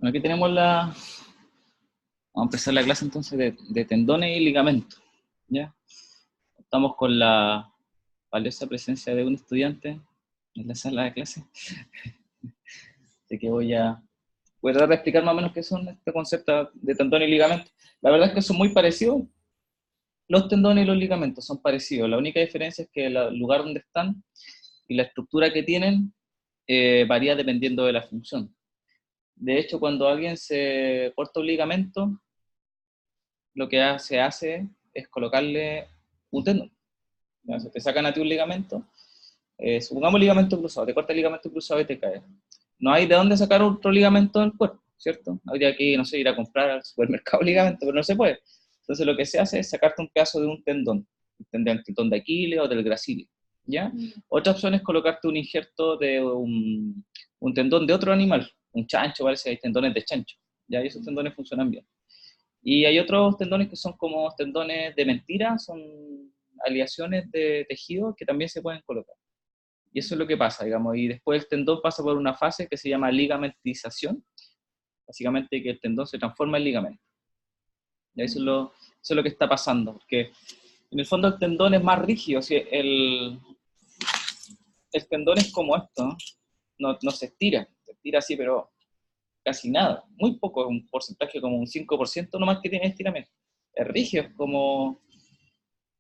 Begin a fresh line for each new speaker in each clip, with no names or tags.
Bueno, aquí tenemos vamos a empezar la clase entonces de tendones y ligamentos, ¿ya? Estamos con la valiosa presencia de un estudiante en la sala de clase. Así que voy a tratar de explicar más o menos qué son este concepto de tendón y ligamento. La verdad es que son muy parecidos. Los tendones y los ligamentos son parecidos. La única diferencia es que el lugar donde están y la estructura que tienen varía dependiendo de la función. De hecho, cuando alguien se corta un ligamento, lo que se hace es colocarle un tendón. ¿Ya? Si te sacan a ti un ligamento, supongamos ligamento cruzado, te corta el ligamento cruzado y te cae. No hay de dónde sacar otro ligamento del cuerpo, ¿cierto? Habría que, no sé, ir a comprar al supermercado ligamento, pero no se puede. Entonces lo que se hace es sacarte un pedazo de un tendón, el tendón de Aquiles o del gracilio, ¿ya? Otra opción es colocarte un injerto de un tendón de otro animal, un chancho, parece que hay tendones de chancho, ¿ya? Y esos tendones funcionan bien. Y hay otros tendones que son como tendones de mentira, son aleaciones de tejido que también se pueden colocar. Y eso es lo que pasa, digamos, y después el tendón pasa por una fase que se llama ligamentización, básicamente que el tendón se transforma en ligamento. Y eso es lo que está pasando, porque en el fondo el tendón es más rígido, o sea, el tendón es como esto, no se estira así, pero casi nada, muy poco, un porcentaje como un 5% nomás que tiene estiramiento. Es rígido, es como,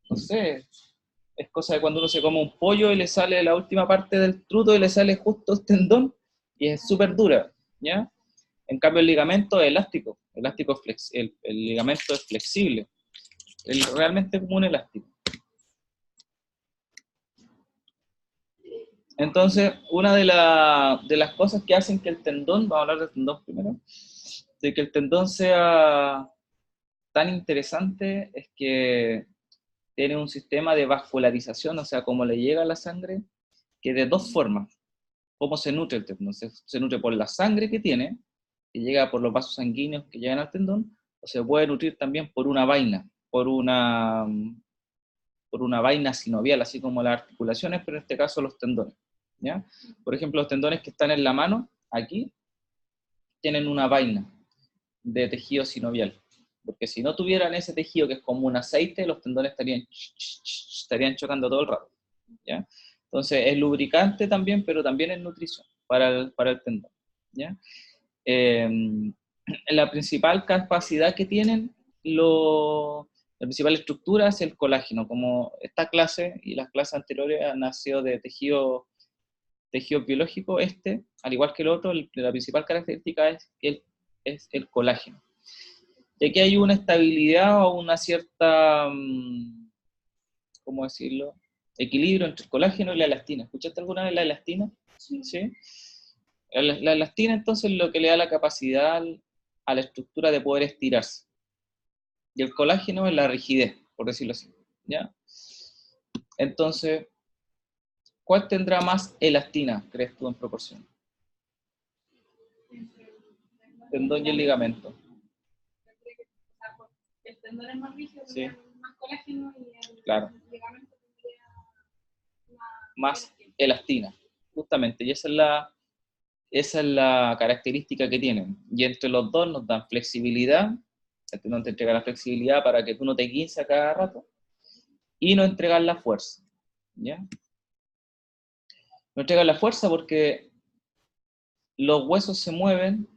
no sé, es cosa de cuando uno se come un pollo y le sale la última parte del truto y le sale justo el tendón y es súper dura, ¿ya? En cambio el ligamento es elástico, el ligamento es flexible, realmente como un elástico. Entonces, una de las cosas que hacen que el tendón, vamos a hablar del tendón primero, de que el tendón sea tan interesante es que tiene un sistema de vascularización, o sea, como le llega la sangre, que de dos formas. ¿Cómo se nutre el tendón? Se nutre por la sangre que tiene, que llega por los vasos sanguíneos que llegan al tendón, o se puede nutrir también por una vaina, por una vaina sinovial, así como las articulaciones, pero en este caso los tendones, ¿ya? Por ejemplo, los tendones que están en la mano, aquí, tienen una vaina de tejido sinovial, porque si no tuvieran ese tejido que es como un aceite, los tendones estarían chocando todo el rato, ¿ya? Entonces es lubricante también, pero también es nutrición para el tendón, ¿ya? La principal capacidad que tienen, la principal estructura es el colágeno, como esta clase y las clases anteriores han nacido de tejido biológico, al igual que el otro, la principal característica es el colágeno. Y aquí hay una estabilidad o una cierta, ¿cómo decirlo?, equilibrio entre el colágeno y la elastina. ¿Escuchaste alguna vez la elastina? Sí. ¿Sí? La elastina entonces es lo que le da la capacidad a la estructura de poder estirarse. Y el colágeno es la rigidez, por decirlo así, ¿ya? Entonces, ¿cuál tendrá más elastina, crees tú, en proporción? Tendón y el ligamento.
El tendón es más rígido,
sí,
más colágeno y el
ligamento tendría más elastina, justamente, y esa es la característica que tienen. Y entre los dos nos dan flexibilidad, el tendón te entrega la flexibilidad para que tú no te guinces a cada rato, y no entregar la fuerza, ¿ya? No entregar la fuerza porque los huesos se mueven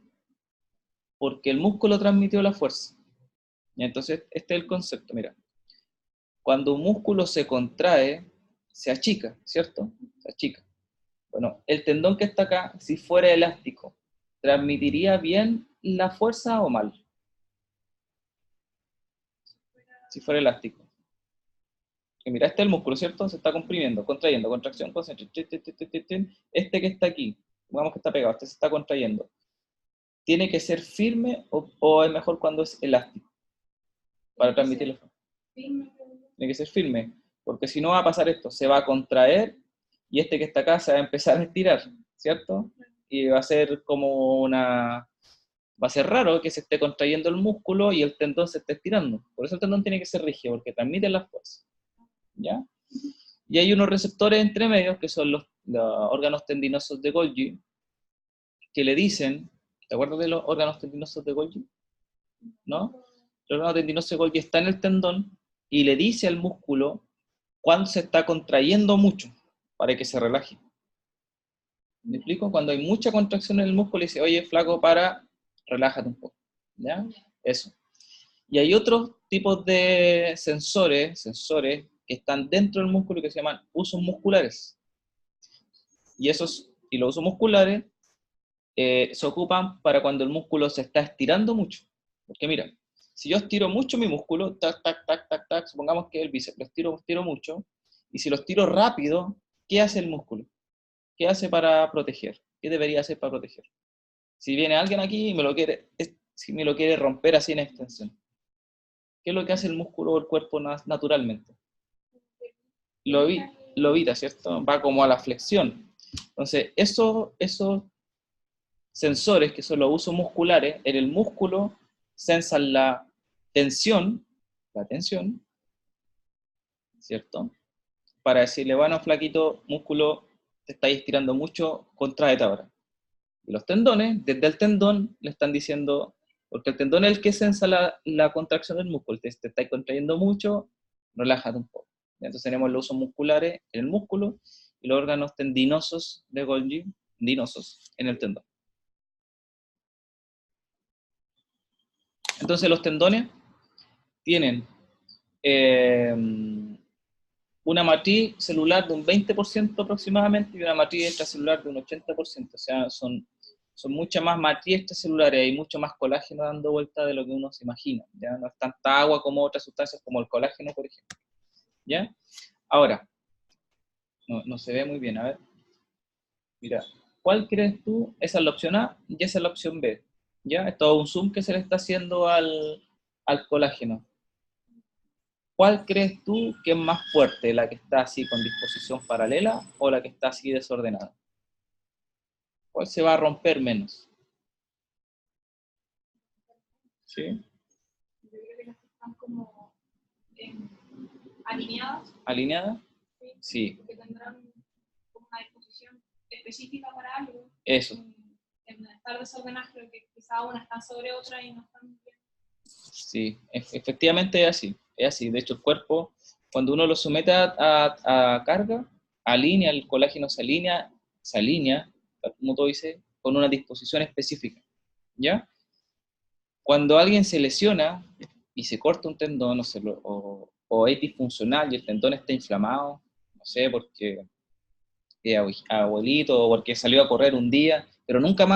porque el músculo transmitió la fuerza. Y entonces, este es el concepto, mira. Cuando un músculo se contrae, se achica, ¿cierto? Se achica. Bueno, el tendón que está acá, si fuera elástico, ¿transmitiría bien la fuerza o mal? Si fuera elástico. Y mira, este es el músculo, ¿cierto? Se está comprimiendo, contrayendo, contracción, concentración. Este que está aquí, digamos que está pegado, este se está contrayendo. ¿Tiene que ser firme o es mejor cuando es elástico? Para transmitir la fuerza. Tiene que ser firme, porque si no va a pasar esto, se va a contraer y este que está acá se va a empezar a estirar, ¿cierto? Y va a ser como va a ser raro que se esté contrayendo el músculo y el tendón se esté estirando. Por eso el tendón tiene que ser rígido, porque transmite la fuerza, ¿ya? Y hay unos receptores entre medios, que son los órganos tendinosos de Golgi, que le dicen ¿Te acuerdas de los órganos tendinosos de Golgi? ¿No? El órgano tendinoso de Golgi está en el tendón y le dice al músculo cuando se está contrayendo mucho para que se relaje. ¿Me explico? Cuando hay mucha contracción en el músculo, dice, oye, flaco, relájate un poco. ¿Ya? Eso. Y hay otros tipos de sensores que están dentro del músculo que se llaman usos musculares. Y los usos musculares se ocupan para cuando el músculo se está estirando mucho. Porque mira, si yo estiro mucho mi músculo, tac, tac, tac, tac, tac, supongamos que el bíceps lo estiro mucho, y si lo estiro rápido, ¿qué hace el músculo? ¿Qué hace para proteger? ¿Qué debería hacer para proteger? Si viene alguien aquí y si me lo quiere romper así en extensión, ¿qué es lo que hace el músculo o el cuerpo naturalmente? Lo evita, ¿cierto? Va como a la flexión. Entonces, esos sensores, que son los usos musculares, en el músculo sensan la tensión, ¿cierto? Para decirle, bueno, flaquito, músculo, te estáis estirando mucho, contráete ahora. Y los tendones, desde el tendón, le están diciendo, porque el tendón es el que sensa la contracción del músculo, te estáis contrayendo mucho, relájate un poco. Entonces tenemos los usos musculares en el músculo y los órganos tendinosos de Golgi, tendinosos, en el tendón. Entonces los tendones tienen una matriz celular de un 20% aproximadamente y una matriz extracelular de un 80%. O sea, son muchas más matrices extracelulares, hay mucho más colágeno dando vuelta de lo que uno se imagina. ¿Ya? No es tanta agua como otras sustancias como el colágeno, por ejemplo. ¿Ya? Ahora, no se ve muy bien, a ver. Mira, ¿cuál crees tú? Esa es la opción A y esa es la opción B. ¿Ya? Es todo un zoom que se le está haciendo al colágeno. ¿Cuál crees tú que es más fuerte? ¿La que está así con disposición paralela o la que está así desordenada? ¿Cuál se va a romper menos? ¿Sí?
Yo creo que las que están como alineadas.
¿Alineada? Sí.
Porque tendrán como una disposición específica para algo.
Eso.
En estar desordenadas, creo que quizá una está sobre otra y no están bien.
Sí, efectivamente es así. Es así. De hecho, el cuerpo, cuando uno lo somete a carga, el colágeno se alinea, como tú dices, con una disposición específica. ¿Ya? Cuando alguien se lesiona y se corta un tendón o es disfuncional y el tendón está inflamado, no sé, porque abuelito o porque salió a correr un día, pero nunca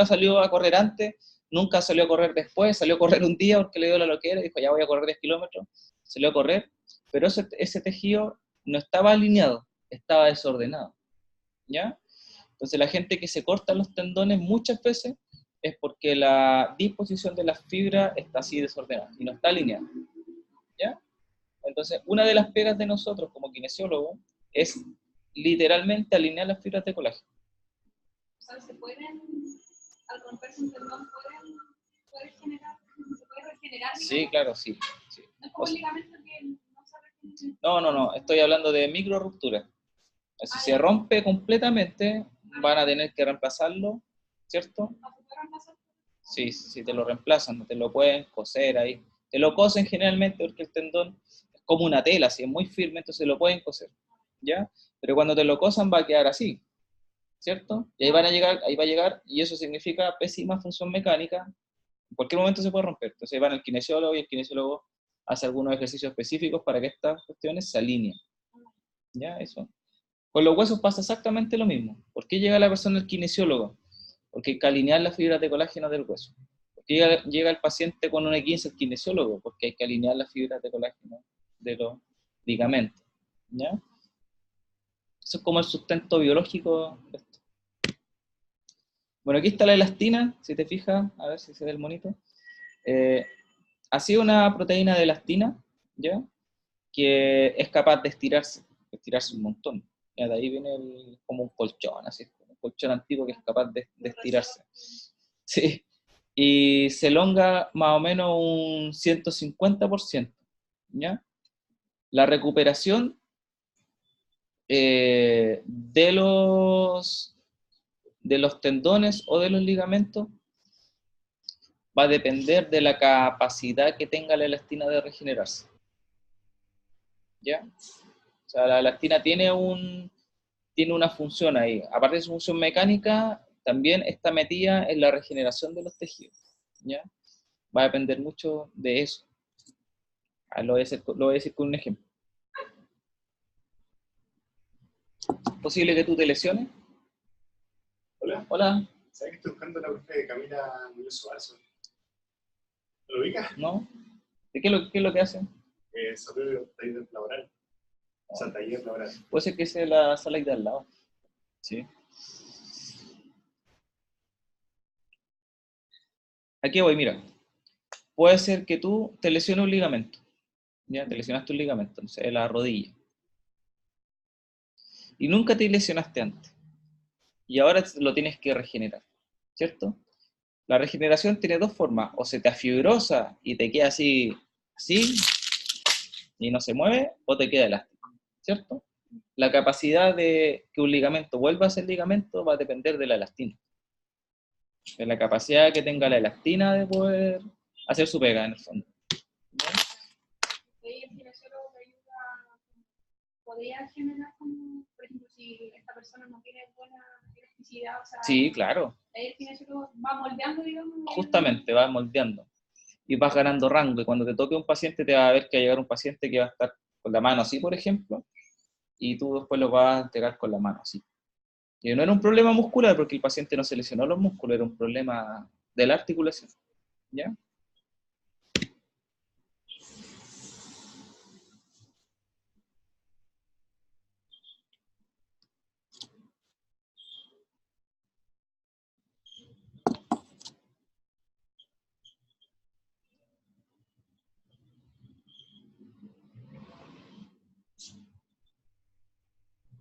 salió a correr antes, nunca salió a correr después, salió a correr un día porque le dio la loquera y dijo, ya voy a correr 10 kilómetros, salió a correr, pero ese tejido no estaba alineado, estaba desordenado, ¿ya? Entonces la gente que se corta los tendones muchas veces es porque la disposición de las fibras está así desordenada y no está alineada, ¿ya? Entonces, una de las pegas de nosotros como kinesiólogos es literalmente alinear las fibras de colágeno.
O sea, se pueden, al romperse un tendón, se puede regenerar.
Sí, claro, sí.
No es como el ligamento que no se regenera.
No, estoy hablando de micro ruptura. Si se rompe completamente, van a tener que reemplazarlo, ¿cierto?
¿Se puede reemplazar?
Sí, te lo reemplazan, no te lo pueden coser ahí. Te lo cosen generalmente porque el tendón es como una tela, así es muy firme, entonces lo pueden coser, ¿ya? Pero cuando te lo cosan va a quedar así, ¿cierto? Y ahí va a llegar, y eso significa pésima función mecánica, en cualquier momento se puede romper. Entonces ahí van al kinesiólogo y el kinesiólogo hace algunos ejercicios específicos para que estas cuestiones se alineen, ¿ya? Eso. Con los huesos pasa exactamente lo mismo. ¿Por qué llega la persona al kinesiólogo? Porque hay que alinear las fibras de colágeno del hueso. ¿Por qué llega el paciente con un E15 al kinesiólogo? Porque hay que alinear las fibras de colágeno de los ligamentos, ¿ya? Eso es como el sustento biológico de esto. Bueno, aquí está la elastina, si te fijas, a ver si se ve el monito. Así una proteína de elastina, ¿ya? Que es capaz de estirarse un montón. Ya, de ahí viene como un colchón, así, un colchón antiguo que es capaz de estirarse. Sí. Y se elonga más o menos un 150%, ¿ya? La recuperación de los tendones o de los ligamentos va a depender de la capacidad que tenga la elastina de regenerarse. ¿Ya? O sea, la elastina tiene una función ahí. Aparte de su función mecánica, también está metida en la regeneración de los tejidos. ¿Ya? Va a depender mucho de eso. Lo voy a decir con un ejemplo. ¿Es posible que tú te lesiones?
Hola.
Hola.
¿Sabes que estoy buscando la profe de Camila Muñoz Suárez? ¿Lo ubicas?
¿No? ¿De qué es lo que hacen?
Sobre taller laboral. O sea, taller laboral.
Puede ser que sea la sala ahí de al lado. Sí. Aquí voy, mira. Puede ser que tú te lesiones un ligamento. Ya, te lesionaste un ligamento, no sé, la rodilla. Y nunca te lesionaste antes. Y ahora lo tienes que regenerar, ¿cierto? La regeneración tiene dos formas. O se te afibrosa y te queda así, y no se mueve, o te queda elástico, ¿cierto? La capacidad de que un ligamento vuelva a ser ligamento va a depender de la elastina. De la capacidad que tenga la elastina de poder hacer su pega, en el fondo.
¿El kinesiólogo te ayuda? ¿Podría generar como, por ejemplo, si esta persona no tiene buena elasticidad? O sea,
Sí, claro.
el kinesiólogo va moldeando, digamos.
Justamente, vas moldeando. Y vas ganando rango. Y cuando te toque un paciente, te va a ver que va a llegar un paciente que va a estar con la mano así, por ejemplo, y tú después lo vas a entregar con la mano así. Y no era un problema muscular, porque el paciente no se lesionó los músculos, era un problema de la articulación. ¿Ya?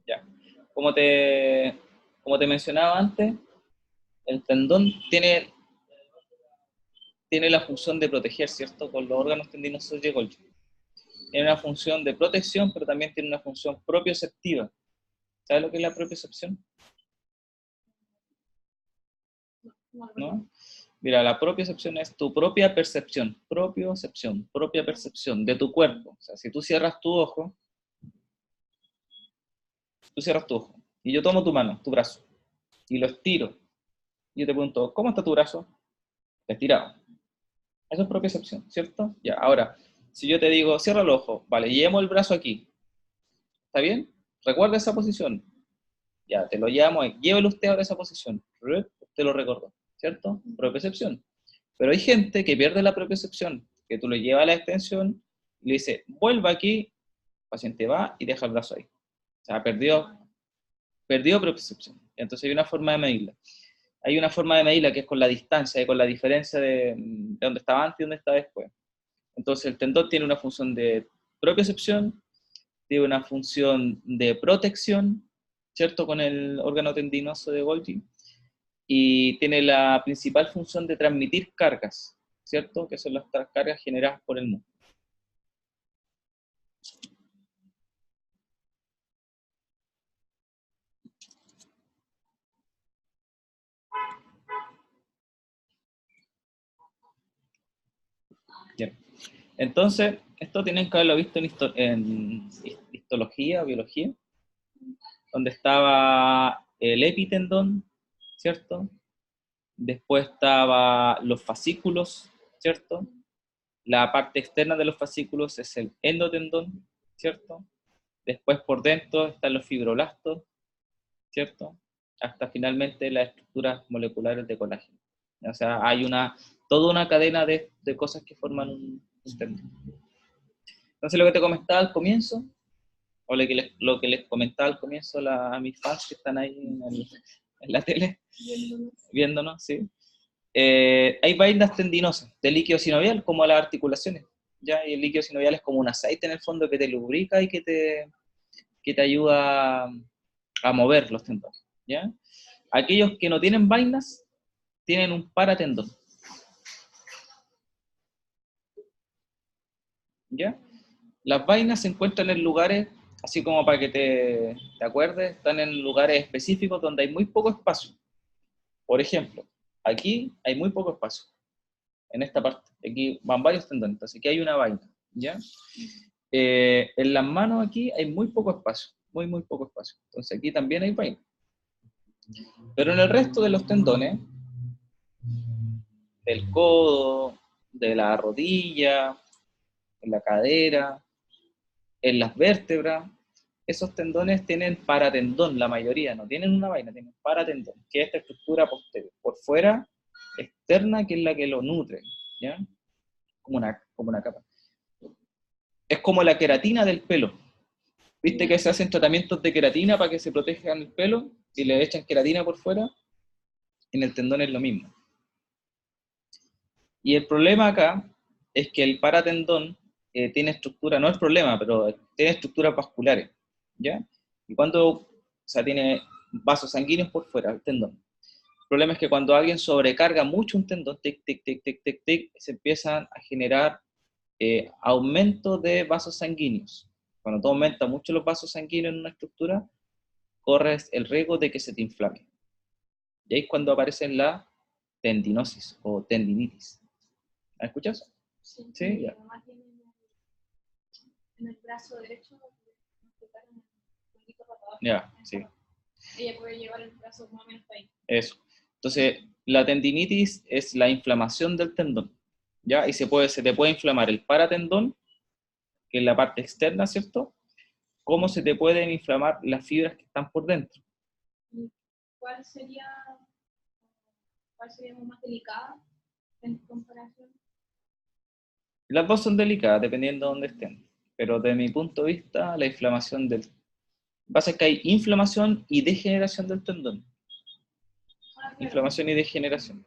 Ya. Como te mencionaba antes, el tendón tiene la función de proteger, ¿cierto? Con los órganos tendinosos de Golgi. Tiene una función de protección, pero también tiene una función propioceptiva. ¿Sabes lo que es la propiocepción? ¿No? Mira, la propiocepción es tu propia percepción, propia percepción de tu cuerpo. O sea, si tú cierras tu ojo, y yo tomo tu mano, tu brazo, y lo estiro, y yo te pregunto, ¿cómo está tu brazo? Estirado. Eso es propiocepción, ¿cierto? Ya, ahora, si yo te digo, cierra el ojo, vale, llevemos el brazo aquí, ¿está bien? Recuerda esa posición. Ya, te lo llamo ahí. Llévelo usted ahora a esa posición. Usted lo recordó, ¿cierto? Propiocepción. Pero hay gente que pierde la propiocepción, que tú le llevas a la extensión y le dice, vuelva aquí, el paciente va y deja el brazo ahí. O sea, perdió propiocepción. Entonces hay una forma de medirla. Hay una forma de medirla que es con la distancia y con la diferencia de donde estaba antes y donde está después. Entonces el tendón tiene una función de propiocepción, tiene una función de protección, ¿cierto? Con el órgano tendinoso de Golgi, y tiene la principal función de transmitir cargas, ¿cierto? Que son las cargas generadas por el músculo. Bien. Entonces, esto tienen que haberlo visto en histología o biología, donde estaba el epitendón, ¿cierto? Después estaba los fascículos, ¿cierto? La parte externa de los fascículos es el endotendón, ¿cierto? Después por dentro están los fibroblastos, ¿cierto? Hasta finalmente las estructuras moleculares de colágeno. O sea, hay toda una cadena de cosas que forman un tendón. Entonces lo que te comentaba al comienzo, o lo que les comentaba al comienzo a mis fans que están ahí en la tele, viéndonos, ¿sí? Hay vainas tendinosas de líquido sinovial, como las articulaciones, ¿ya? Y el líquido sinovial es como un aceite en el fondo que te lubrica y que te ayuda a mover los tendones, ¿ya? Aquellos que no tienen vainas, tienen un paratendón, ¿ya? Las vainas se encuentran en lugares, así como para que te acuerdes, están en lugares específicos donde hay muy poco espacio. Por ejemplo, aquí hay muy poco espacio. en esta parte. Aquí van varios tendones, entonces aquí hay una vaina, ¿ya? En las manos aquí hay muy poco espacio, muy poco espacio. Entonces aquí también hay vaina. Pero en el resto de los tendones, del codo, de la rodilla, en la cadera, en las vértebras, esos tendones tienen paratendón, la mayoría, no tienen una vaina, tienen paratendón, que es esta estructura posterior, por fuera, externa, que es la que lo nutre, ¿ya? Como una capa. Es como la queratina del pelo. ¿Viste que se hacen tratamientos de queratina para que se protejan el pelo y le echan queratina por fuera? En el tendón es lo mismo. Y el problema acá es que el paratendón tiene estructura, no es problema, pero tiene estructuras vasculares, ¿ya? Y o sea, tiene vasos sanguíneos por fuera, el tendón. El problema es que cuando alguien sobrecarga mucho un tendón, tic, tic, tic, tic, tic, tic, se empiezan a generar aumento de vasos sanguíneos. Cuando tú aumentas mucho los vasos sanguíneos en una estructura, corres el riesgo de que se te inflame. Y ahí es cuando aparece la tendinosis o tendinitis. ¿Has escuchado eso?
Sí,
Sí,
mi
ya.
mamá tiene en el brazo derecho, nos tocaron el poquito rotador.
Ya, sí.
Ella puede llevar el brazo más o menos ahí.
Eso. Entonces, la tendinitis es la inflamación del tendón, ¿ya? Y se te puede inflamar el paratendón, que es la parte externa, ¿cierto? Como se te pueden inflamar las fibras que están por dentro.
¿Y cuál sería más delicada en comparación?
Las dos son delicadas, dependiendo de dónde estén. Pero desde mi punto de vista, la inflamación del... Pasa que hay inflamación y degeneración del tendón. Inflamación y degeneración.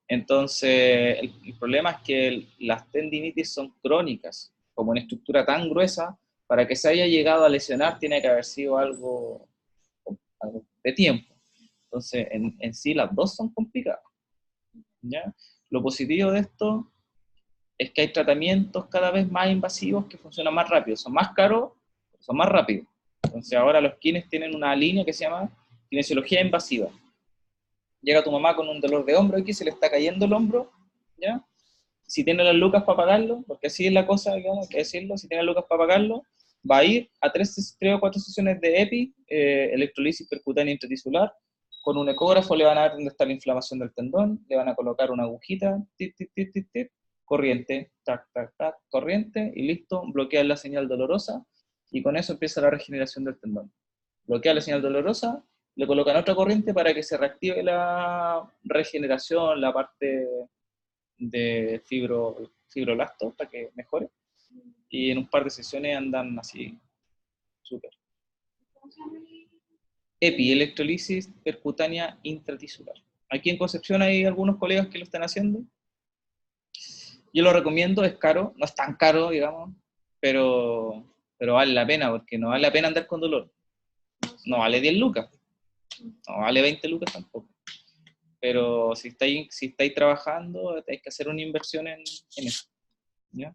Entonces, el problema es que las tendinitis son crónicas. Como una estructura tan gruesa, para que se haya llegado a lesionar, tiene que haber sido algo de tiempo. Entonces, en sí, las dos son complicadas, ¿ya? Lo positivo de esto es que hay tratamientos cada vez más invasivos que funcionan más rápido. Son más caros, son más rápidos. Entonces, ahora los kines tienen una línea que se llama kinesiología invasiva. Llega tu mamá con un dolor de hombro aquí, se le está cayendo el hombro, ¿ya? Si tiene las lucas para pagarlo, porque así es la cosa, digamos, hay que decirlo, si tiene las lucas para pagarlo, va a ir a 3 o 4 sesiones de EPI, electrolisis percutánea intratisular, con un ecógrafo le van a ver dónde está la inflamación del tendón, le van a colocar una agujita, tit, tit, tit, tit, tit, corriente, tac, tac, tac, corriente, y listo, bloquear la señal dolorosa, y con eso empieza la regeneración del tendón. Bloquea la señal dolorosa, le colocan otra corriente para que se reactive la regeneración, la parte de fibroblastos para que mejore, y en un par de sesiones andan así, súper.
¿Cómo se llama?
EPI, electrolisis percutánea intratisular. Aquí en Concepción hay algunos colegas que lo están haciendo. Yo lo recomiendo, es caro, no es tan caro, digamos, pero vale la pena, porque no vale la pena andar con dolor. No vale 10 lucas, no vale 20 lucas tampoco. Pero si estáis trabajando, hay que hacer una inversión en eso, ¿ya?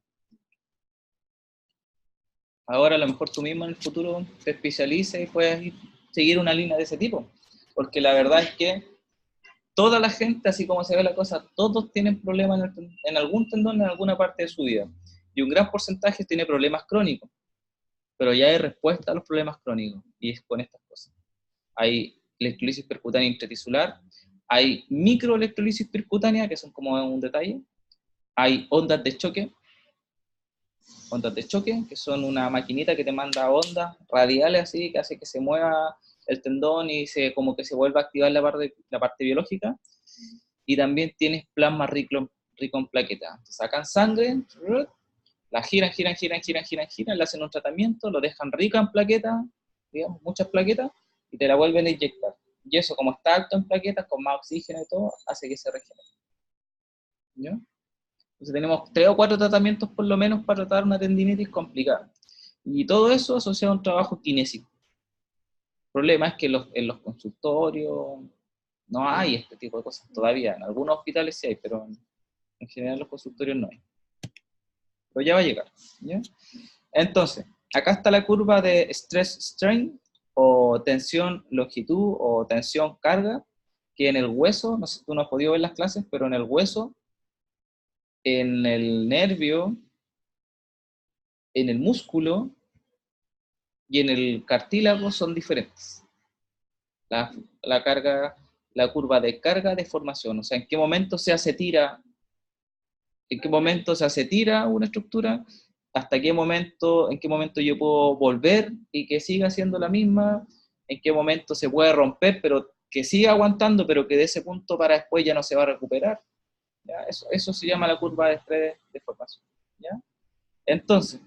Ahora a lo mejor tú mismo en el futuro te especialices y puedes seguir una línea de ese tipo, porque la verdad es que toda la gente, así como se ve la cosa, todos tienen problemas en algún tendón en alguna parte de su vida, y un gran porcentaje tiene problemas crónicos, pero ya hay respuesta a los problemas crónicos, y es con estas cosas. Hay electrolisis percutánea intratisular, hay microelectrolisis percutánea, que son como un detalle, hay ondas de choque, que son una maquinita que te manda ondas radiales así, que hace que se mueva el tendón y como que se vuelva a activar la parte biológica. Y también tienes plasma rico en plaquetas. Te sacan sangre, la giran, le hacen un tratamiento, lo dejan rica en plaquetas, digamos, muchas plaquetas, y te la vuelven a inyectar. Y eso, como está alto en plaquetas, con más oxígeno y todo, hace que se regenere. ¿Ya? Entonces tenemos 3 o 4 tratamientos por lo menos para tratar una tendinitis complicada. Y todo eso asociado a un trabajo kinésico. El problema es que en los consultorios no hay este tipo de cosas todavía. En algunos hospitales sí hay, pero en general en los consultorios no hay. Pero ya va a llegar, ¿ya? Entonces, acá está la curva de stress-strain, o tensión-longitud, o tensión-carga, que en el hueso, no sé si tú no has podido ver las clases, pero en el hueso en el nervio, en el músculo y en el cartílago son diferentes. La carga, la curva de carga de formación, o sea, en qué momento se hace tira, en qué momento se hace tira una estructura, hasta qué momento, en qué momento yo puedo volver y que siga siendo la misma, en qué momento se puede romper, pero que siga aguantando, pero que de ese punto para después ya no se va a recuperar. ¿Ya? Eso se llama la curva de estrés de formación. ¿Ya? Entonces,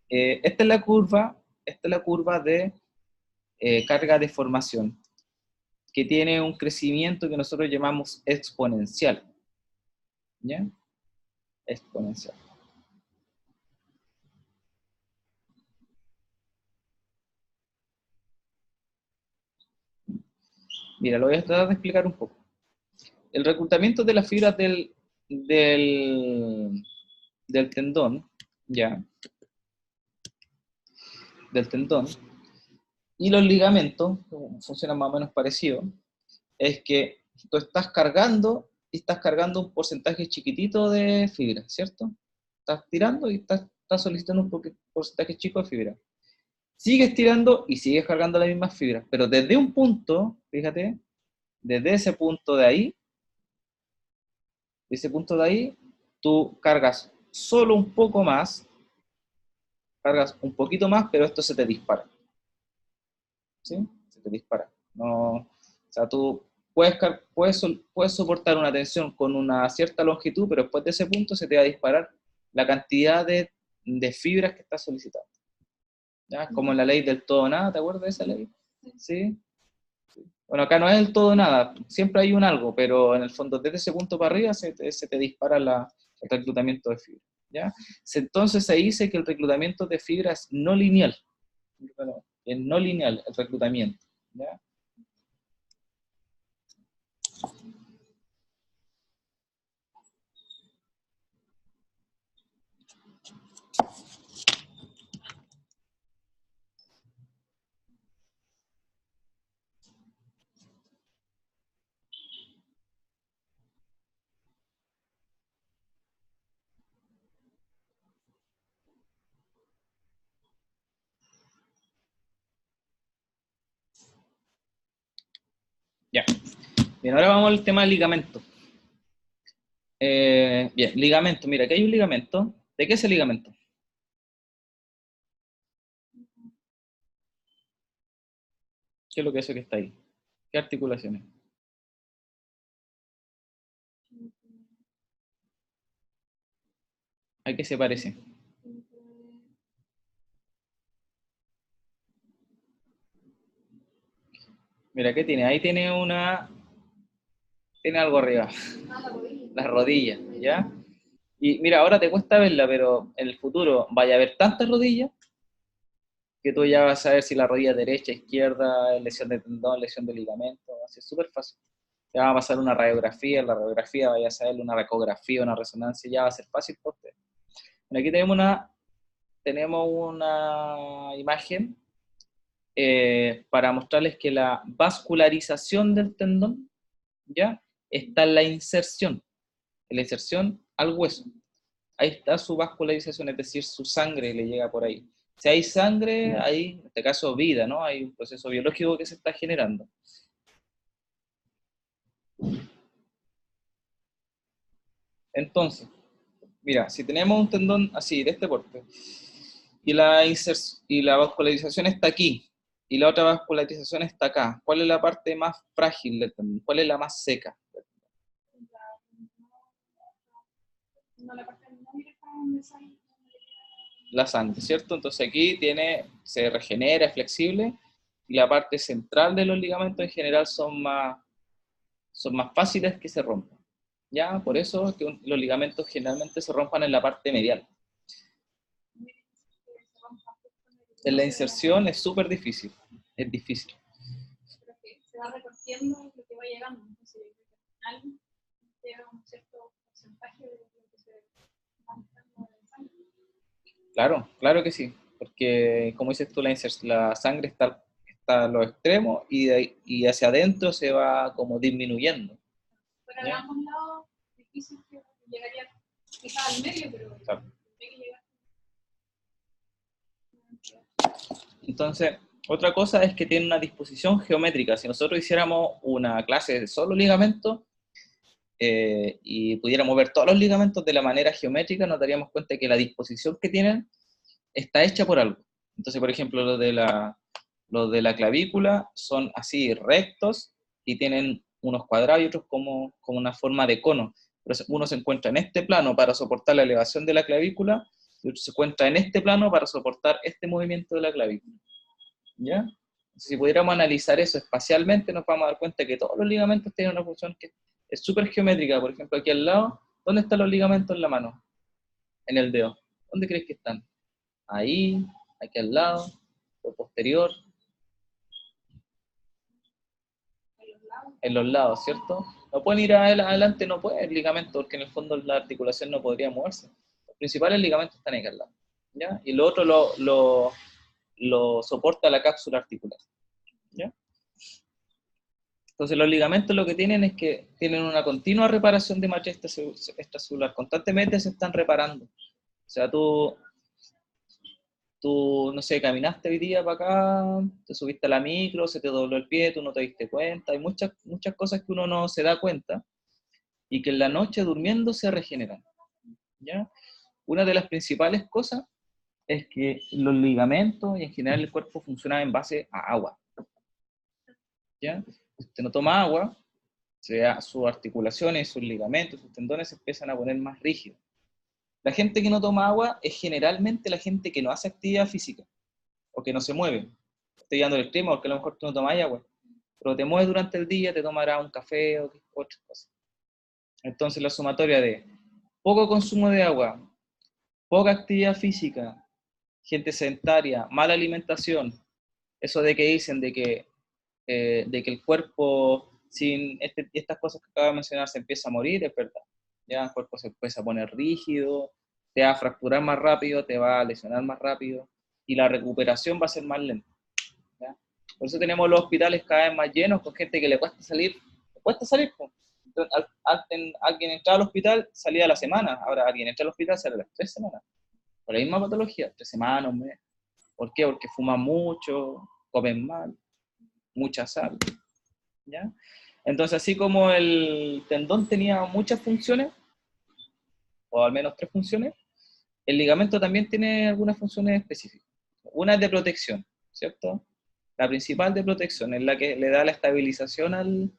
esta es la curva de carga de formación, que tiene un crecimiento que nosotros llamamos exponencial. ¿Ya? Exponencial. Mira, lo voy a tratar de explicar un poco. El reclutamiento de las fibras del tendón, ¿ya? Del tendón, y los ligamentos, funcionan más o menos parecido, es que tú estás cargando y estás cargando un porcentaje chiquitito de fibra, ¿cierto? Estás tirando y estás solicitando un porcentaje chico de fibra. Sigues tirando y sigues cargando las mismas fibras, pero desde un punto, fíjate, desde ese punto de ahí, tú cargas solo un poco más, cargas un poquito más, pero esto se te dispara. ¿Sí? Se te dispara. No, o sea, tú puedes soportar una tensión con una cierta longitud, pero después de ese punto se te va a disparar la cantidad de fibras que estás solicitando. ¿Ya? Como en la ley del todo o nada, ¿te acuerdas de esa ley? ¿Sí? Bueno, acá no es el todo o nada, siempre hay un algo, pero en el fondo desde ese punto para arriba se te dispara el reclutamiento de fibra. ¿Ya? Entonces se dice que el reclutamiento de fibra es no lineal. Bueno, es no lineal el reclutamiento. ¿Ya? Ya. Bien, ahora vamos al tema del ligamento. Bien, ligamento. Mira, aquí hay un ligamento. ¿De qué es el ligamento? ¿Qué es lo que es eso que está ahí? ¿Qué articulaciones? ¿A qué se parece? Mira, ¿qué tiene? Ahí tiene tiene algo arriba,
La rodilla.
las rodillas, ¿ya? Y mira, ahora te cuesta verla, pero en el futuro vaya a haber tantas rodillas que tú ya vas a ver si la rodilla derecha, izquierda, lesión de tendón, lesión de ligamento, así es súper fácil. Te va a pasar una radiografía, en la radiografía vaya a saber una ecografía, una resonancia, ya va a ser fácil por usted. Bueno, aquí tenemos una imagen para mostrarles que la vascularización del tendón, ¿ya? Está en la inserción al hueso. Ahí está su vascularización, es decir, su sangre le llega por ahí. Si hay sangre, hay, en este caso, vida, ¿no? Hay un proceso biológico que se está generando. Entonces, mira, si tenemos un tendón así, de este porte, y la vascularización está aquí, y la otra vascularización está acá, ¿cuál es la parte más frágil del tendón? ¿Cuál es la más seca?
No, la parte no directa donde sale.
La sangre, ¿cierto? Entonces aquí se regenera, es flexible, y la parte central de los ligamentos en general son más fáciles que se rompan. ¿Ya? Por eso es que los ligamentos generalmente se rompan en la parte medial. En la inserción es súper difícil, es difícil.
Pero que se va recorriendo lo que va llegando. Entonces, al final llega un cierto porcentaje de lo que se va mezclando en la sangre.
Claro, claro que sí, porque como dices tú, la sangre está a los extremos y hacia adentro se va como disminuyendo.
Pero de
¿Ya?
ambos lados, difícil que llegaría quizás al medio, pero
Claro.
tendría que llegar.
Entonces, otra cosa es que tiene una disposición geométrica. Si nosotros hiciéramos una clase de solo ligamentos y pudiéramos ver todos los ligamentos de la manera geométrica, nos daríamos cuenta que la disposición que tienen está hecha por algo. Entonces, por ejemplo, los de la clavícula son así rectos y tienen unos cuadrados y otros como una forma de cono. Pero uno se encuentra en este plano para soportar la elevación de la clavícula y otro se encuentra en este plano para soportar este movimiento de la clavícula. ¿Ya? Entonces, si pudiéramos analizar eso espacialmente, nos vamos a dar cuenta que todos los ligamentos tienen una función que es súper geométrica. Por ejemplo, aquí al lado, ¿dónde están los ligamentos en la mano? En el dedo. ¿Dónde crees que están? Ahí, aquí al lado, o posterior, en los lados, ¿cierto? No pueden ir adelante, no puede el ligamento, porque en el fondo la articulación no podría moverse. Los principales ligamentos están aquí al lado, ¿ya? Y lo otro lo soporta la cápsula articular, ¿ya? Entonces los ligamentos lo que tienen es que tienen una continua reparación de matriz extracelular, constantemente se están reparando. O sea, tú, no sé, caminaste hoy día para acá, te subiste a la micro, se te dobló el pie, tú no te diste cuenta, hay muchas cosas que uno no se da cuenta y que en la noche durmiendo se regeneran, ¿ya? Una de las principales cosas es que los ligamentos y en general el cuerpo funciona en base a agua, ¿ya? Si usted no toma agua, sus articulaciones, sus ligamentos, sus tendones se empiezan a poner más rígidos. La gente que no toma agua es generalmente la gente que no hace actividad física o que no se mueve. Estoy dando el extremo porque a lo mejor tú no tomas agua, pero te mueves durante el día, te tomarás un café o otras cosas. Entonces la sumatoria de poco consumo de agua, poca actividad física, gente sedentaria, mala alimentación, eso de que dicen de que el cuerpo sin estas cosas que acabo de mencionar se empieza a morir, es verdad. Ya el cuerpo se empieza a poner rígido, te va a fracturar más rápido, te va a lesionar más rápido y la recuperación va a ser más lenta, ¿ya? Por eso tenemos los hospitales cada vez más llenos con gente que le cuesta salir, pues. Entonces, alguien entraba al hospital, salía a la semana. Ahora alguien entra al hospital, sale a las 3 semanas. Por la misma patología, 3 semanas, un mes. ¿Por qué? Porque fuman mucho, comen mal, mucha sal, ¿ya? Entonces, así como el tendón tenía muchas funciones, o al menos 3 funciones, el ligamento también tiene algunas funciones específicas. Una es de protección, ¿cierto? La principal de protección es la que le da la estabilización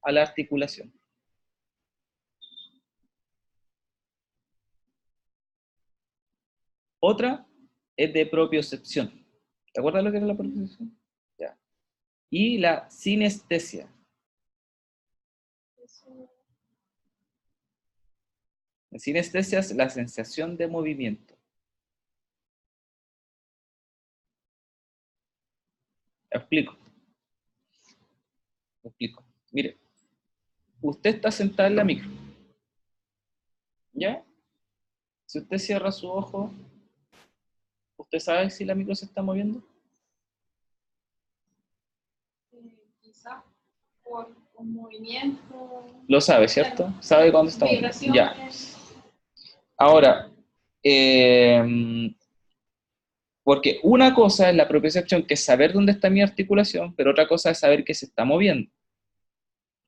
a la articulación. Otra es de propiocepción. ¿Te acuerdas lo que era la propiocepción? Ya. Y la sinestesia. La sinestesia es la sensación de movimiento. Lo explico. Mire, usted está sentado en la micro, ¿ya? Si usted cierra su ojo, ¿usted sabe si la micro se está moviendo?
Quizás por un movimiento.
Lo sabe, ¿cierto? Sabe cuándo está moviendo. Ya. Ahora, porque una cosa es la propiocepción, que es saber dónde está mi articulación, pero otra cosa es saber que se está moviendo.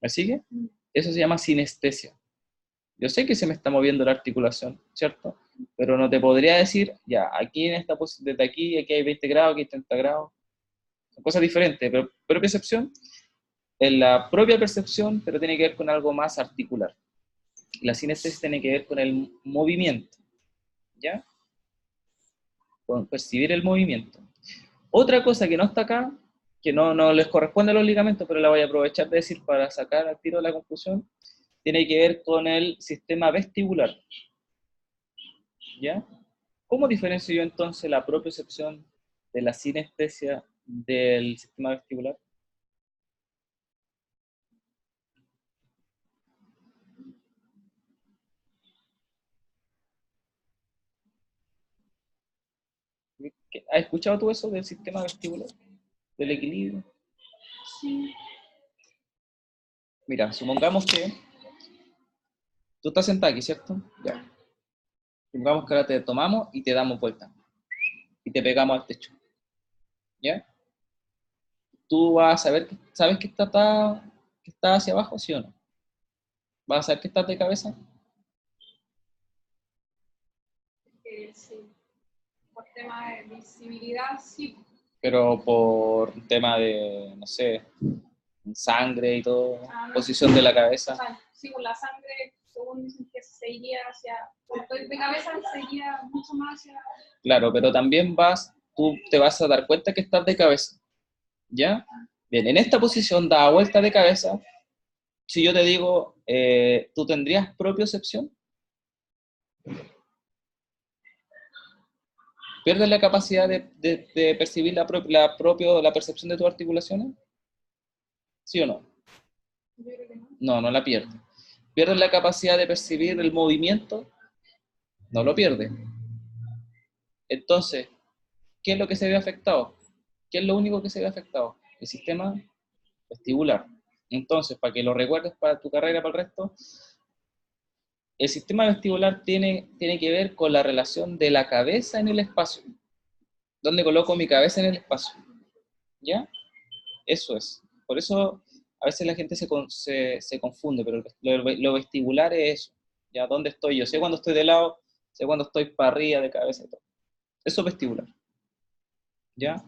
¿Me sigue? Eso se llama sinestesia. Yo sé que se me está moviendo la articulación, ¿cierto? Pero no te podría decir, ya, aquí en esta posición, desde aquí hay 20 grados, aquí hay 30 grados. Son cosas diferentes, pero propiocepción es la propia percepción, pero tiene que ver con algo más articular. La sinestesia tiene que ver con el movimiento, ¿ya? Con percibir el movimiento. Otra cosa que no está acá, que no les corresponde a los ligamentos, pero la voy a aprovechar de decir para sacar al tiro de la confusión, tiene que ver con el sistema vestibular, ¿ya? ¿Cómo diferencio yo entonces la propiocepción de la sinestesia del sistema vestibular? ¿Has escuchado tú eso del sistema vestibular? ¿Del equilibrio?
Sí.
Mira, supongamos que Tú estás sentada aquí, ¿cierto? Ya. Supongamos que ahora te tomamos y te damos vuelta. Y te pegamos al techo. ¿Ya? Tú vas a saber, ¿sabes que está hacia abajo, sí o no? ¿Vas a saber que estás de cabeza?
Sí. Por tema de visibilidad, sí.
Pero por un tema de, no sé, sangre y todo,
No.
posición de la
O
cabeza.
sea, sí, con la sangre, según dicen que se iría hacia, cuando estoy de cabeza, se iría mucho más hacia...
Claro, pero también tú te vas a dar cuenta que estás de cabeza. ¿Ya? Bien, en esta posición, da vuelta de cabeza, si yo te digo, ¿tú tendrías propiocepción? ¿Pierdes la capacidad de percibir la percepción de tus articulaciones? ¿Sí o no?
Yo creo que no.
No, no la pierdes. ¿Pierdes la capacidad de percibir el movimiento? No lo pierdes. Entonces, ¿qué es lo que se ve afectado? ¿Qué es lo único que se ve afectado? El sistema vestibular. Entonces, para que lo recuerdes para tu carrera, para el resto, el sistema vestibular tiene que ver con la relación de la cabeza en el espacio. ¿Dónde coloco mi cabeza en el espacio? ¿Ya? Eso es. Por eso a veces la gente se confunde, pero lo vestibular es eso. ¿Ya? ¿Dónde estoy? Yo sé cuando estoy de lado, sé cuando estoy para arriba, de cabeza y todo. Eso es vestibular. ¿Ya?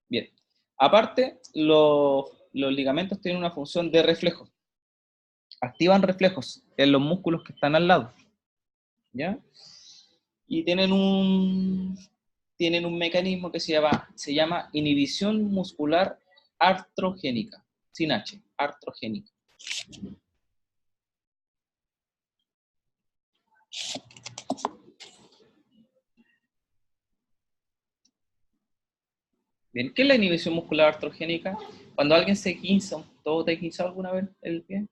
Bien. Aparte, los ligamentos tienen una función de reflejo. Activan reflejos en los músculos que están al lado. ¿Ya? Y tienen un mecanismo que se llama inhibición muscular artrogénica, sin H, artrogénica. Bien, ¿qué es la inhibición muscular artrogénica? Cuando alguien se guinza, ¿todo te ha guinzado alguna vez el pie?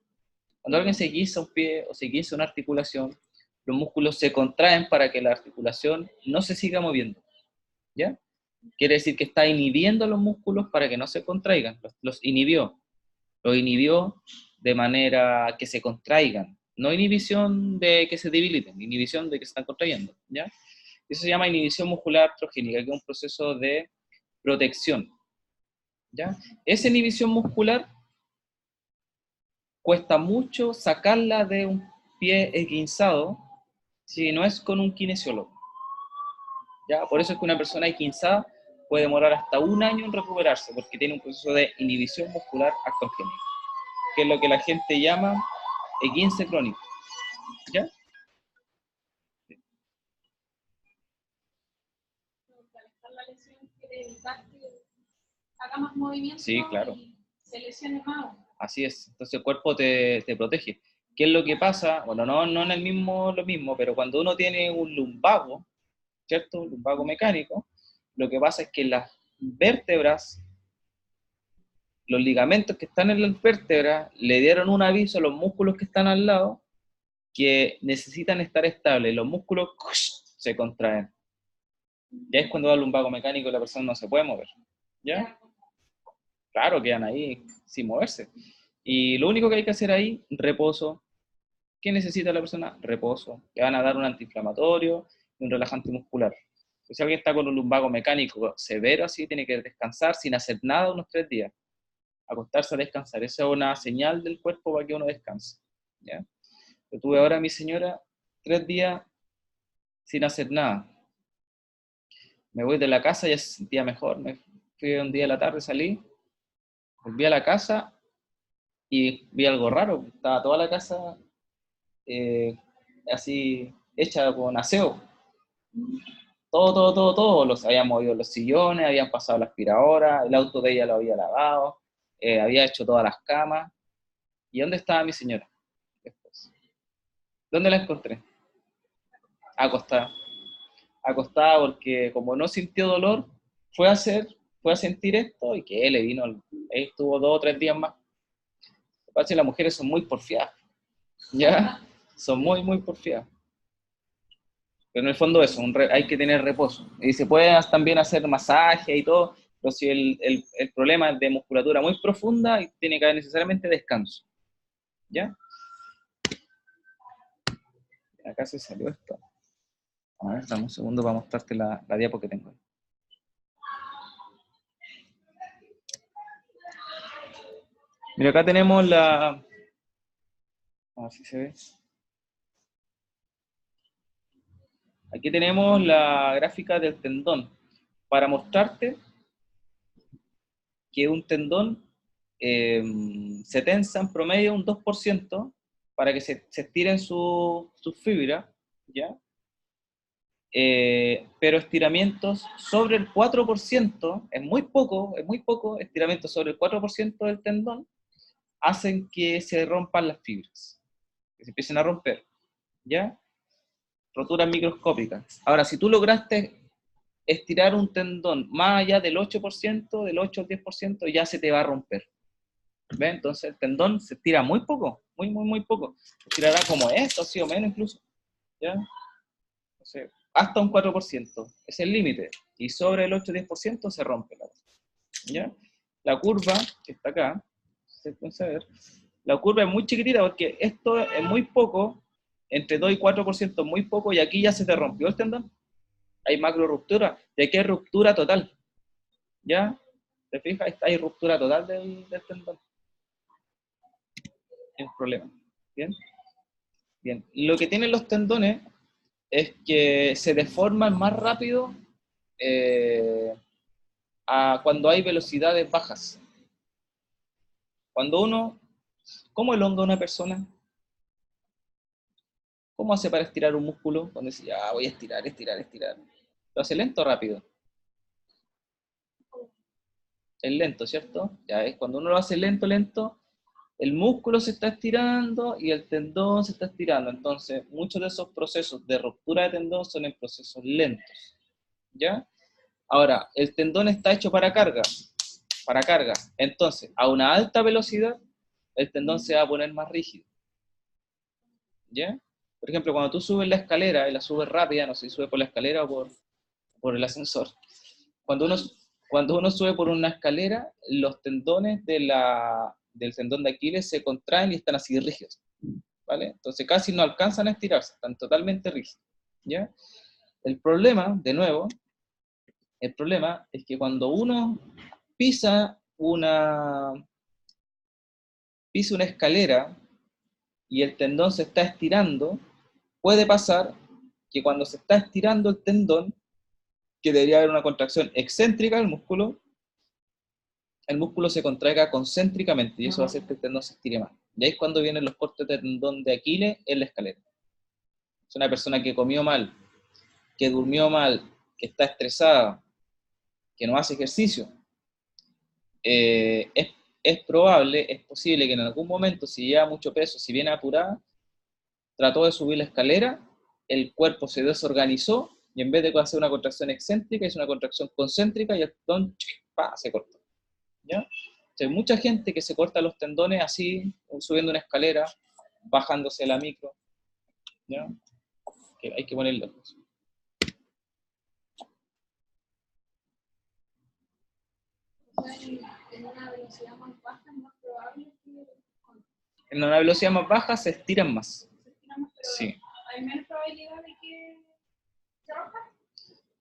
Cuando alguien se guinza un pie o se guinza una articulación, los músculos se contraen para que la articulación no se siga moviendo, ¿ya? Quiere decir que está inhibiendo los músculos para que no se contraigan, los inhibió de manera que se contraigan, no inhibición de que se debiliten, inhibición de que se están contrayendo, ¿ya? Eso se llama inhibición muscular artrogénica, que es un proceso de protección, ¿ya? Esa inhibición muscular cuesta mucho sacarla de un pie esguinzado si no es con un kinesiólogo, ¿ya? Por eso es que una persona esguinzada puede demorar hasta 1 año en recuperarse, porque tiene un proceso de inhibición muscular artrogénica, que es lo que la gente llama esguince crónico, ¿ya?
Para estar la lesión, quiere evitar que haga más movimiento
Sí, claro.
y se lesione más.
Así es, entonces el cuerpo te protege. ¿Qué es lo que pasa? Bueno, no en lo mismo, pero cuando uno tiene un lumbago, ¿cierto? Un lumbago mecánico, lo que pasa es que las vértebras, los ligamentos que están en las vértebras, le dieron un aviso a los músculos que están al lado que necesitan estar estables. Los músculos se contraen. Ya es cuando da el lumbago mecánico y la persona no se puede mover. ¿Ya? Claro, quedan ahí sin moverse. Y lo único que hay que hacer ahí, reposo. ¿Qué necesita la persona? Reposo. Le van a dar un antiinflamatorio y un relajante muscular. Pues si alguien está con un lumbago mecánico severo así, tiene que descansar sin hacer nada unos 3 días. Acostarse a descansar. Esa es una señal del cuerpo para que uno descanse. ¿Ya? Yo tuve ahora a mi señora 3 días sin hacer nada. Me voy de la casa, ya se sentía mejor. Me fui un día a la tarde, salí, volví a la casa y vi algo raro. Estaba toda la casa así hecha con aseo. Todo. Los habían movido los sillones, habían pasado la aspiradora, el auto de ella lo había lavado, había hecho todas las camas. ¿Y dónde estaba mi señora? Después. ¿Dónde la encontré? Acostada. Acostada porque como no sintió dolor, fue a sentir esto y que le vino, ahí estuvo 2 o 3 días más. Lo que las mujeres son muy porfiadas, ¿ya? Son muy porfiadas. Pero en el fondo eso, hay que tener reposo. Y se puede también hacer masaje y todo, pero si el problema es de musculatura muy profunda, tiene que haber necesariamente descanso, ¿ya? Acá se salió esto. A ver, dame un segundo para mostrarte la diapo que tengo. Mira, acá tenemos la... A ver si se ve. Aquí tenemos la gráfica del tendón. Para mostrarte que un tendón se tensa en promedio un 2% para que se estiren sus fibras, ¿ya? Pero estiramientos sobre el 4%, es muy poco, estiramientos sobre el 4% del tendón, hacen que se rompan las fibras, que se empiecen a romper, ¿ya? Roturas microscópicas. Ahora, si tú lograste estirar un tendón más allá del 8%, del 8 al 10%, ya se te va a romper. ¿Ves? Entonces el tendón se estira muy poco, muy poco. Se estirará como esto, así o menos incluso, ¿ya? Entonces, hasta un 4%, es el límite. Y sobre el 8-10% se rompe la cosa, ¿ya? La curva, que está acá, se puede ver, la curva es muy chiquitita porque esto es muy poco, entre 2 y 4% muy poco, y aquí ya se te rompió el tendón. Hay macro ruptura, y aquí hay ruptura total, ¿ya? ¿Te fijas? Hay ruptura total del tendón. Es un problema. ¿Bien? Bien. Lo que tienen los tendones es que se deforman más rápido cuando hay velocidades bajas. Cuando uno, ¿cómo elonga una persona? ¿Cómo hace para estirar un músculo? Cuando dice, ya voy a estirar. ¿Lo hace lento o rápido? Es lento, ¿cierto? Ya es cuando uno lo hace lento, el músculo se está estirando y el tendón se está estirando. Entonces, muchos de esos procesos de ruptura de tendón son en procesos lentos, ¿ya? Ahora, el tendón está hecho para carga. Entonces, a una alta velocidad, el tendón se va a poner más rígido, ¿ya? Por ejemplo, cuando tú subes la escalera y la subes rápida, no sé si subes por la escalera o por el ascensor, cuando uno sube por una escalera, los tendones del tendón de Aquiles se contraen y están así rígidos, ¿vale? Entonces casi no alcanzan a estirarse, están totalmente rígidos, ¿ya? El problema, de nuevo, es que cuando uno pisa una escalera y el tendón se está estirando, puede pasar que cuando se está estirando el tendón, que debería haber una contracción excéntrica del músculo, el músculo se contraiga concéntricamente y eso va a hacer que el tendón se estire más. Y ahí es cuando vienen los cortes de tendón de Aquiles en la escalera. Es una persona que comió mal, que durmió mal, que está estresada, que no hace ejercicio. Es probable, es posible que en algún momento, si lleva mucho peso, si viene apurada, trató de subir la escalera, el cuerpo se desorganizó y en vez de hacer una contracción excéntrica, hizo una contracción concéntrica y el tendón se cortó, ¿ya? Hay mucha gente que se corta los tendones así, subiendo una escalera, bajándose la micro, ¿ya? Que hay que ponerle ojos.
En una velocidad más baja es más probable que...
En una velocidad más baja se estiran más.
Se estiran más, pero
Sí.
¿hay menos probabilidad de que se rompa?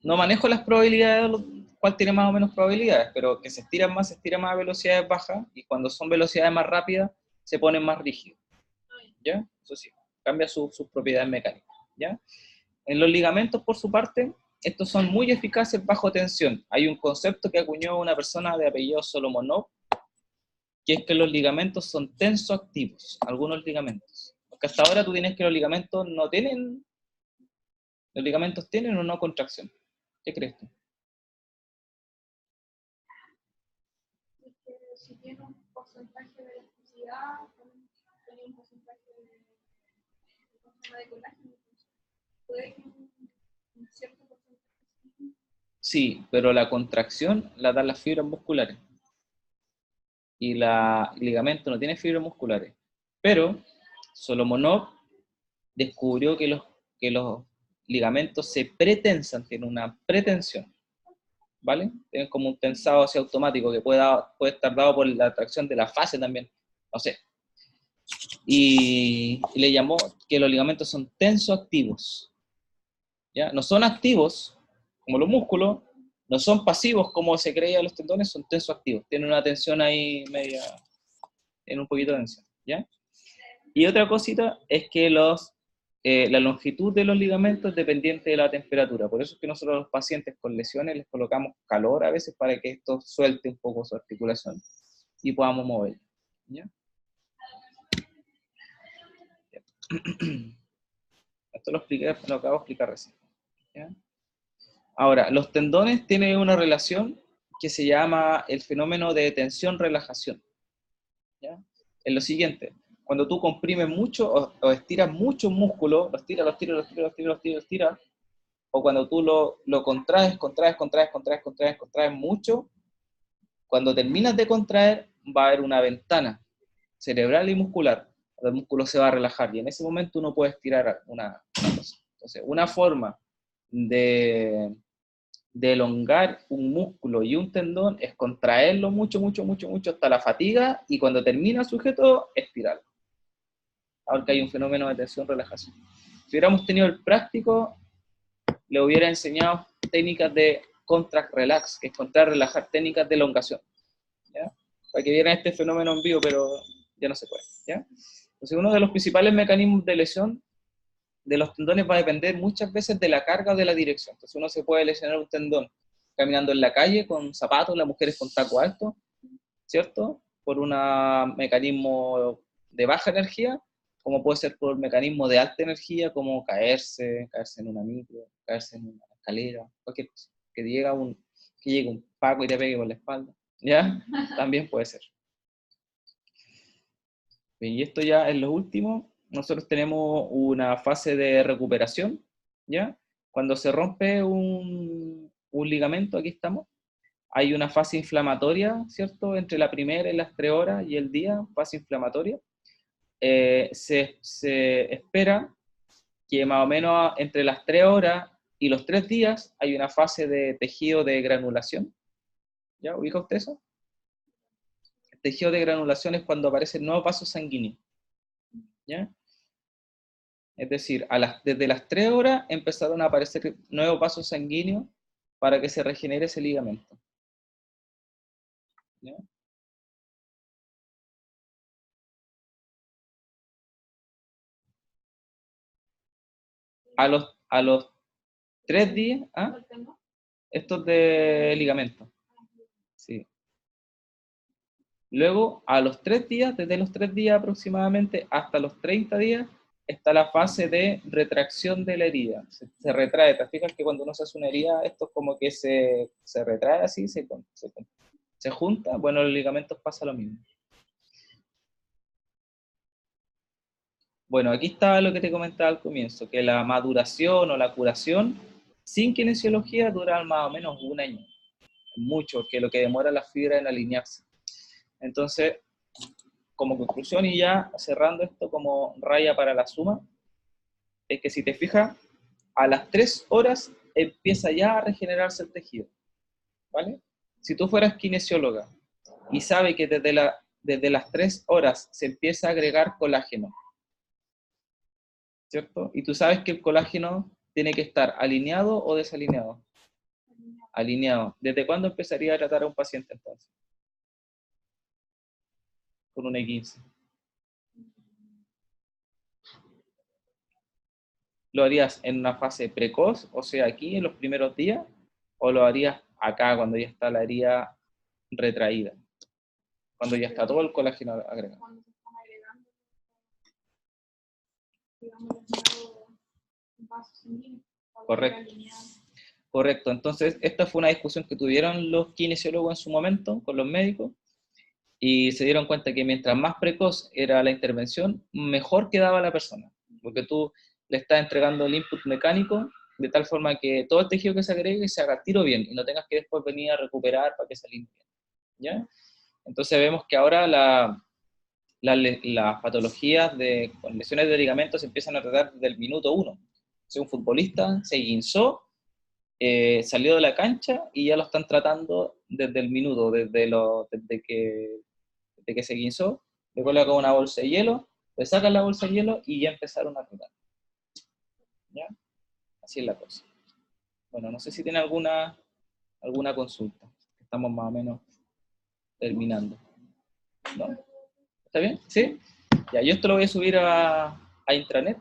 No manejo las probabilidades, cuál tiene más o menos probabilidades, pero que se estiran más a velocidades bajas, y cuando son velocidades más rápidas, se ponen más rígidos, ¿ya? Eso sí, cambia sus propiedades mecánicas, ¿ya? En los ligamentos, por su parte, estos son muy eficaces bajo tensión. Hay un concepto que acuñó una persona de apellido Solomonov, que es que los ligamentos son tensoactivos, algunos ligamentos. Porque hasta ahora tú tienes que los ligamentos tienen o no contracción. ¿Qué crees tú?
Si tiene un porcentaje de elasticidad, tiene un porcentaje de colágeno, puede que un cierto porcentaje.
Sí, pero la contracción la dan las fibras musculares. Y el ligamento no tiene fibras musculares. Pero Solomonov descubrió que los ligamentos se pretensan, tienen una pretensión, ¿vale? Tienen como un tensado así automático que puede estar dado por la atracción de la fase también. No sé. y le llamó que los ligamentos son tensoactivos, ¿ya? No son activos, como los músculos, no son pasivos como se creía los tendones, son tensoactivos, tienen una tensión ahí media, en un poquito de tensión, ¿ya? Y otra cosita es que la longitud de los ligamentos es dependiente de la temperatura, por eso es que nosotros a los pacientes con lesiones les colocamos calor a veces para que esto suelte un poco su articulación y podamos mover, ¿ya? Esto lo acabo de explicar recién, ¿ya? Ahora, los tendones tienen una relación que se llama el fenómeno de tensión-relajación, ¿ya? Es lo siguiente, cuando tú comprimes mucho o estiras mucho un músculo, lo estiras, o cuando tú lo contraes mucho, cuando terminas de contraer va a haber una ventana cerebral y muscular, el músculo se va a relajar y en ese momento uno puede estirar una cosa. Entonces, una forma de elongar un músculo y un tendón es contraerlo mucho hasta la fatiga y cuando termina el sujeto, estirarlo. Aunque hay un fenómeno de tensión-relajación. Si hubiéramos tenido el práctico, le hubiera enseñado técnicas de contract-relax, que es contrar-relajar, técnicas de elongación, ¿ya? Para que vieran este fenómeno en vivo, pero ya no se puede, ¿ya? Entonces, uno de los principales mecanismos de lesión de los tendones va a depender muchas veces de la carga o de la dirección. Entonces, uno se puede lesionar un tendón caminando en la calle con zapatos, las mujeres con taco alto, ¿cierto? Por un mecanismo de baja energía, como puede ser por mecanismo de alta energía, como caerse en una micro, caerse en una escalera, cualquier cosa. Que llegue un paco y te pegue por la espalda, ¿ya? También puede ser. Bien, y esto ya es lo último. Nosotros tenemos una fase de recuperación, ¿ya? Cuando se rompe un ligamento, aquí estamos, hay una fase inflamatoria, ¿cierto? Entre la primera y las 3 horas y el día, fase inflamatoria. Se espera que más o menos entre las 3 horas y los 3 días hay una fase de tejido de granulación. ¿Ya? ¿Ubica usted eso? El tejido de granulación es cuando aparecen nuevos vasos sanguíneos, ¿ya? Es decir, desde las 3 horas empezaron a aparecer nuevos vasos sanguíneos para que se regenere ese ligamento, ¿ya? A los 3 días, ¿ah? Estos de ligamento, sí. Luego, a los 3 días, desde los 3 días aproximadamente hasta los 30 días, está la fase de retracción de la herida. Se retrae. ¿Te fijas que cuando uno se hace una herida, esto es como que se retrae así, se junta? Bueno, los ligamentos pasa lo mismo. Bueno, aquí está lo que te comentaba al comienzo, que la maduración o la curación sin kinesiología dura más o menos un año. Mucho, que lo que demora la fibra en alinearse. Entonces, como conclusión y ya cerrando esto como raya para la suma, es que si te fijas, a las 3 horas empieza ya a regenerarse el tejido, ¿vale? Si tú fueras kinesióloga y sabes que desde las 3 horas se empieza a agregar colágeno, ¿cierto? Y tú sabes que el colágeno tiene que estar alineado o desalineado. Alineado. ¿Desde cuándo empezaría a tratar a un paciente entonces? Con un E15. ¿Lo harías en una fase precoz, o sea, aquí en los primeros días, o lo harías acá cuando ya está la herida retraída? Cuando ya está todo el colágeno agregado.
Cuando se están agregando, digamos, los nuevos vasos sanguíneos.
Correcto. Correcto. Entonces, esta fue una discusión que tuvieron los kinesiólogos en su momento con los médicos y se dieron cuenta que mientras más precoz era la intervención, mejor quedaba la persona, porque tú le estás entregando el input mecánico de tal forma que todo el tejido que se agregue se haga tiro bien y no tengas que después venir a recuperar para que se limpie, ¿ya? Entonces vemos que ahora las patologías con lesiones de ligamentos se empiezan a tratar desde el minuto 1. Si un futbolista se guinzó, salió de la cancha y ya lo están tratando desde el minuto, desde que se guinzó, le colocan una bolsa de hielo, Le sacan la bolsa de hielo y ya empezaron a trotar. ¿Ya? Así es la cosa. Bueno, no sé si tiene alguna consulta. Estamos más o menos terminando. ¿No? ¿Está bien? ¿Sí? Ya, yo esto lo voy a subir a intranet,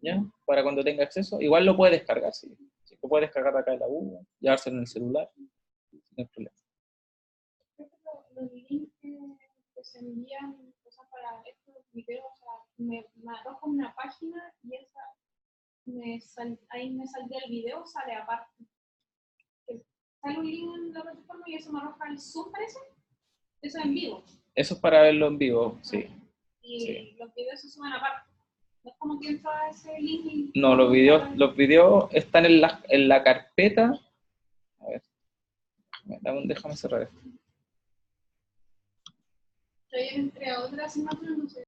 ¿ya? Para cuando tenga acceso. Igual lo puede descargar, sí. Sí, lo puede descargar acá de la U, llevárselo en el celular, no hay problema.
Los links que se envían cosas para estos videos, o sea, me arroja una página y esa ahí me saldría el video, sale aparte. Sale un link en la plataforma y eso me arroja el Zoom, parece. Eso en vivo.
Eso es para verlo en vivo, sí.
Y
Sí.
los videos se suben aparte. No es como que entra ese link y...
No, los videos están en la carpeta. A ver, déjame cerrar esto.
Yo entré a otra asignatura, no sé.